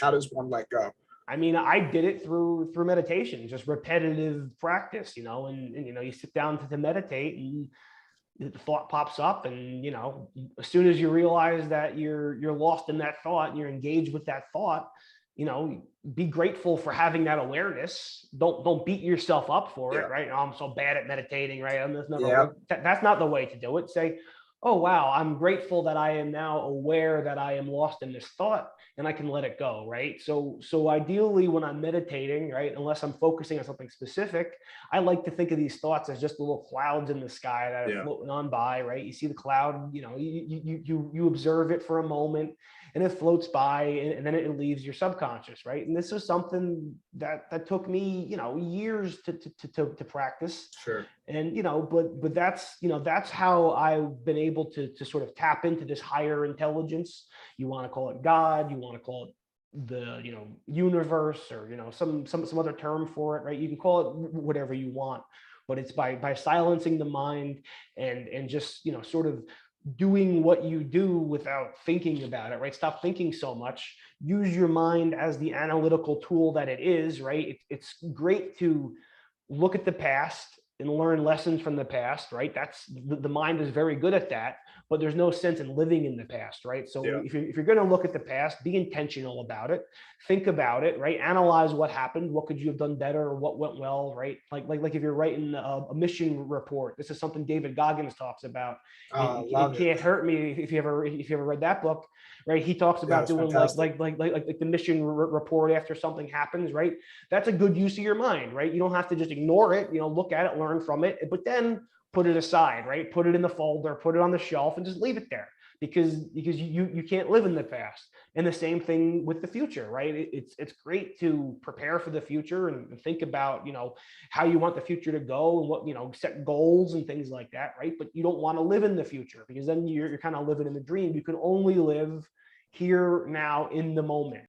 How does one let go? I mean, I did it through meditation, just repetitive practice, and you sit down to meditate, and the thought pops up, and as soon as you realize that you're lost in that thought and you're engaged with that thought, be grateful for having that awareness. Don't beat yourself up for it, Yeah. right? Oh, I'm so bad at meditating, right? I'm just never Yeah. work. That's not the way to do it. Say, oh wow, I'm grateful that I am now aware that I am lost in this thought, and I can let it go, right? So ideally, when I'm meditating, right, unless I'm focusing on something specific, I like to think of these thoughts as just little clouds in the sky that are Yeah. floating on by, right? You see the cloud, you observe it for a moment, and it floats by, and then it leaves your subconscious, right? And this is something that took me, years to practice. Sure. And but that's how I've been able to sort of tap into this higher intelligence. You want to call it God, you want to call it the universe, or some other term for it, right? You can call it whatever you want, but it's by silencing the mind, and just sort of doing what you do without thinking about it, right? Stop thinking so much. Use your mind as the analytical tool that it is, right? It's great to look at the past and learn lessons from the past, right? That's the mind is very good at that, but there's no sense in living in the past, right? So Yeah. if you're going to look at the past, be intentional about it, think about it, right? Analyze what happened, what could you have done better, or what went well, right? Like if you're writing a mission report, this is something David Goggins talks about. It Love it. can't hurt me, if you ever read that book, right? He talks Yeah, about it's doing fantastic. like the mission report after something happens, right? That's a good use of your mind, right? You don't have to just ignore it, look at it, learn from it, but then put it aside, right? Put it in the folder, put it on the shelf, and just leave it there, because you can't live in the past. And the same thing with the future, right? It's great to prepare for the future, and think about how you want the future to go, and what set goals and things like that, right? But you don't want to live in the future, because then you're kind of living in the dream. You can only live here now in the moment.